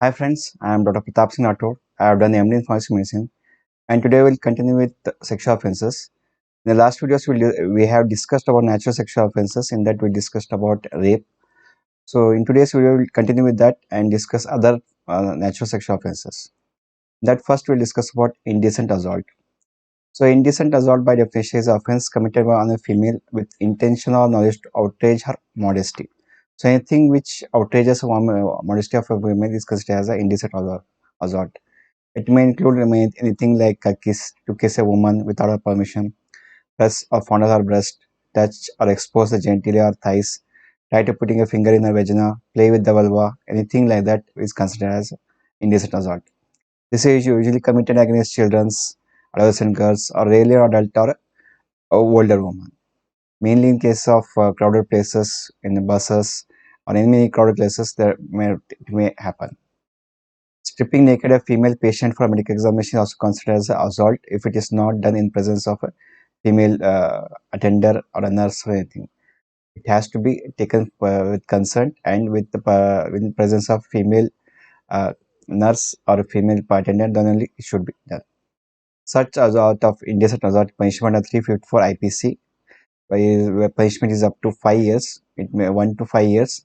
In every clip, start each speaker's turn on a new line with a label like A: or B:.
A: Hi friends, I am Dr. Pratap Singh Rathod. I have done MD in Forensic Medicine and today we'll continue with sexual offences. In the last videos we have discussed about natural sexual offences. In that we discussed about rape. So in today's video we'll continue with that and discuss other natural sexual offences. That first we'll discuss about indecent assault. So indecent assault by definition is an offence committed on a female with intention or knowledge to outrage her modesty. So anything which outrages the modesty of a woman is considered as an indecent assault. It may include anything like a kiss, to kiss a woman without her permission, press or fondle her breast, touch or expose the genitalia or thighs, try to putting a finger in her vagina, play with the vulva, anything like that is considered as indecent assault. This is usually committed against children, adolescent girls, or rarely an adult or older woman. Mainly in case of crowded places, in the buses, or in many crowded places, it may happen. Stripping naked a female patient for medical examination is also considered as assault if it is not done in presence of a female attender or a nurse or anything. It has to be taken with consent and with presence of female uh, nurse or a female attendant, then only it should be done. Such assault of indecent assault punishment of 354 IPC, where punishment is up to 5 years, it may 1 to 5 years,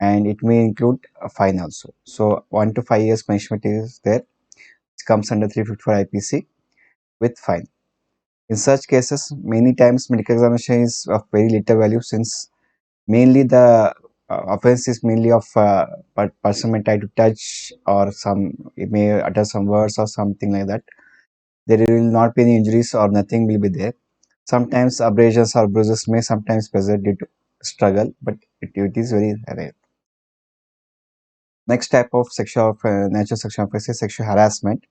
A: and it may include a fine also. So 1 to 5 years punishment is there. It comes under 354 IPC with fine. In such cases, many times medical examination is of very little value since mainly the offense is mainly of person may try to touch or some it may utter some words or something like that. There will not be any injuries or nothing will be there. Sometimes abrasions or bruises may sometimes present due to struggle, but it is very rare. Next type of natural sexual offense is sexual harassment.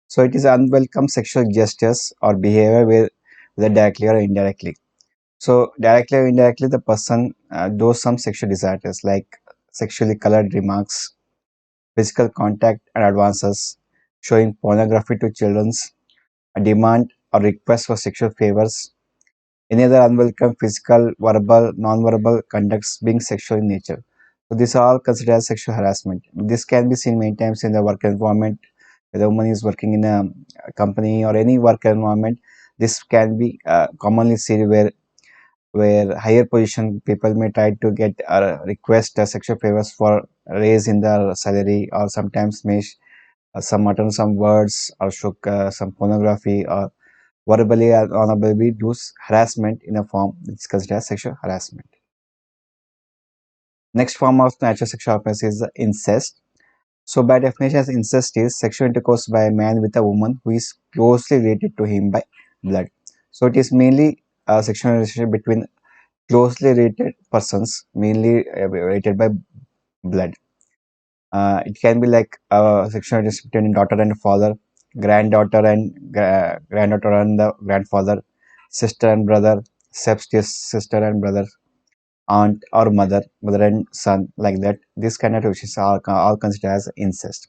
A: So it is unwelcome sexual gestures or behavior whether directly or indirectly. So directly or indirectly, the person does some sexual desires like sexually colored remarks, physical contact and advances, showing pornography to children, a demand or request for sexual favors, any other unwelcome physical, verbal, non-verbal conducts being sexual in nature. So these are all considered as sexual harassment. This can be seen many times in the work environment. Whether a woman is working in a company or any work environment, this can be commonly seen where higher position people may try to get request sexual favors for raise in their salary or sometimes may some utter some words or show some pornography or verbally or non-verbally do harassment in a form which is considered as sexual harassment. Next form of natural sexual offense is incest. So by definition, as incest is sexual intercourse by a man with a woman who is closely related to him by blood. So it is mainly a sexual relationship between closely related persons, mainly related by blood. It can be like sexual relationship between daughter and father, granddaughter and the grandfather, sister and brother, step sister and brother, aunt or mother and son, like that. This kind of relations are all considered as incest.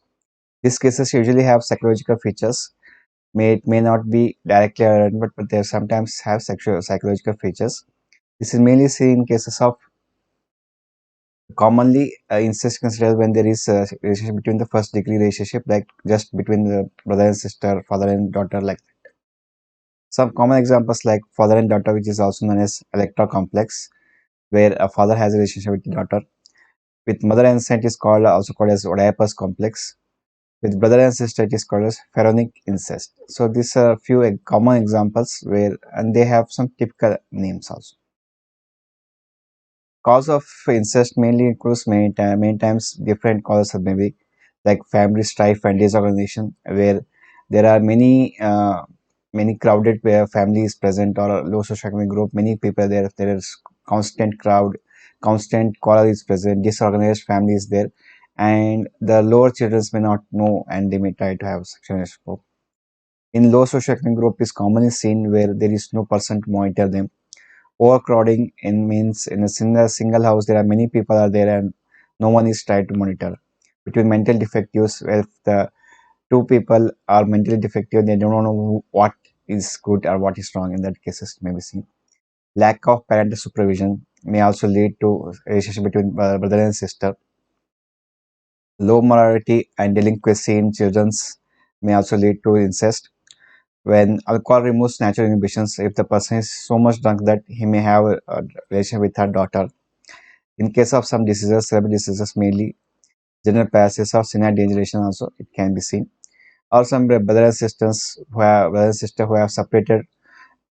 A: These cases usually have psychological features. It may not be directly iron, but they sometimes have sexual psychological features. This is mainly seen in cases of commonly incest considered when there is a relationship between the first degree relationship, like just between the brother and sister, father and daughter, like some common examples like father and daughter, which is also known as electro complex, where a father has a relationship with the daughter. With mother and son, it is called also called as Oedipus complex. With brother and sister, it is called as pharaonic incest. So these are a few common examples where, and they have some typical names also. Cause of incest mainly includes many times different causes of maybe like family strife and disorganization, where there are many crowded where family is present or a low socioeconomic group, many people there. There is constant crowd, constant quarrel is present, disorganized family is there, and the lower children may not know and they may try to have sexual relationship. In low socioeconomic group is commonly seen where there is no person to monitor them. Overcrowding in means in a single house there are many people are there and no one is trying to monitor. Between mental defectives, if the two people are mentally defective, they don't know what is good or what is wrong. In that cases, may be seen. Lack of parental supervision may also lead to relationship between brother and sister. Low morality and delinquency in children may also lead to incest. When alcohol removes natural inhibitions, if the person is so much drunk that he may have a relation with her daughter. In case of some diseases, cerebral diseases, mainly general paralysis or senile degeneration, also it can be seen. Or some brother and sisters who have brother and sister who have separated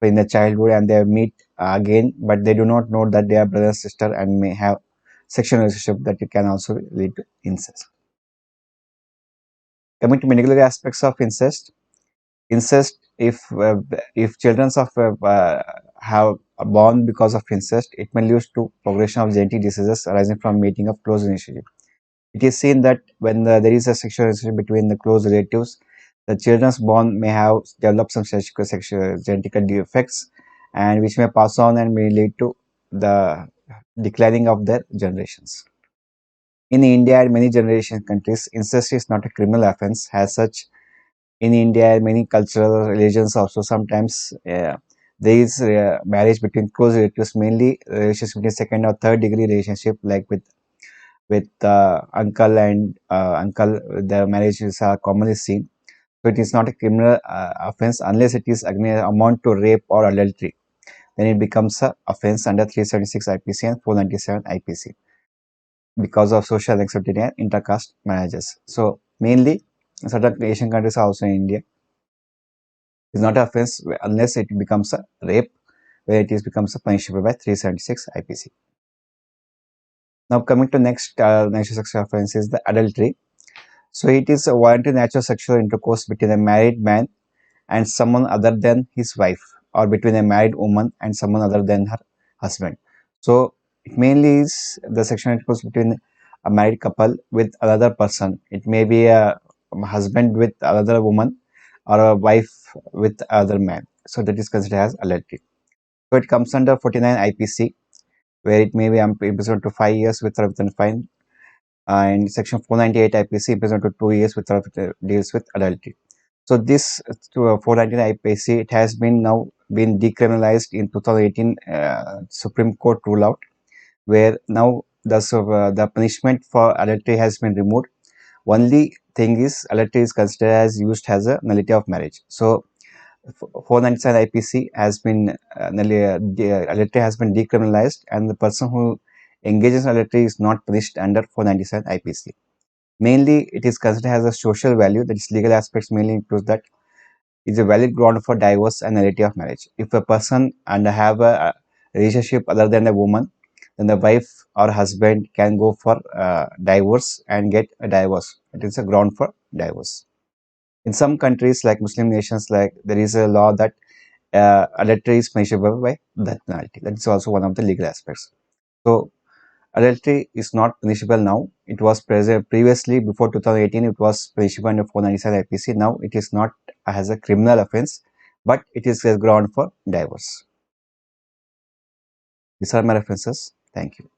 A: in the childhood and they meet again, but they do not know that they are brother and sister and may have sexual relationship that it can also lead to incest. Coming to medical aspects of incest, if children of have born because of incest, it may lead to progression of genetic diseases arising from meeting of close relationship. It is seen that when there is a sexual relationship between the close relatives, the children's born may have developed some sexual genetic defects, and which may pass on and may lead to the declining of their generations. In India and many generation countries, incest is not a criminal offense. As such, in India and many cultural religions also sometimes there is marriage between close relatives, mainly relationship between second or third degree relationship, like with uncle and uncle. The marriage is commonly seen. So it is not a criminal offense unless it is amount to rape or adultery. Then it becomes a offense under 376 IPC and 497 IPC because of social acceptability and intercaste marriages. So mainly certain Asian countries, also in India, is not an offense unless it becomes a rape, where it is becomes a punishable by 376 IPC. Now coming to next natural sexual offense is the adultery. So it is a voluntary natural sexual intercourse between a married man and someone other than his wife, or between a married woman and someone other than her husband. So it mainly is the sexual intercourse between a married couple with another person. It may be a husband with another woman or a wife with other man. So that is considered as adultery. So it comes under 49 IPC, where it may be imprisoned to 5 years with a fine, and section 498 IPC imprisoned to 2 years with deals with adultery. So this 499 IPC, it has been now been decriminalized in 2018 Supreme Court rule out, where now the punishment for adultery has been removed. Only thing is adultery is considered as used as a nullity of marriage. So 497 IPC has been adultery has been decriminalized, and the person who engages in adultery is not punished under 497 IPC. Mainly, it is considered as a social value. That is, legal aspects mainly include that is a valid ground for divorce and nullity of marriage. If a person and have a relationship other than a woman, then the wife or husband can go for divorce and get a divorce. It is a ground for divorce. In some countries like Muslim nations, like there is a law that adultery is punishable by death penalty. That is also one of the legal aspects. So adultery is not punishable now. It was present previously before 2018. It was punishable under 497 IPC. Now it is not as a criminal offense, but it is a ground for divorce. These are my references. Thank you.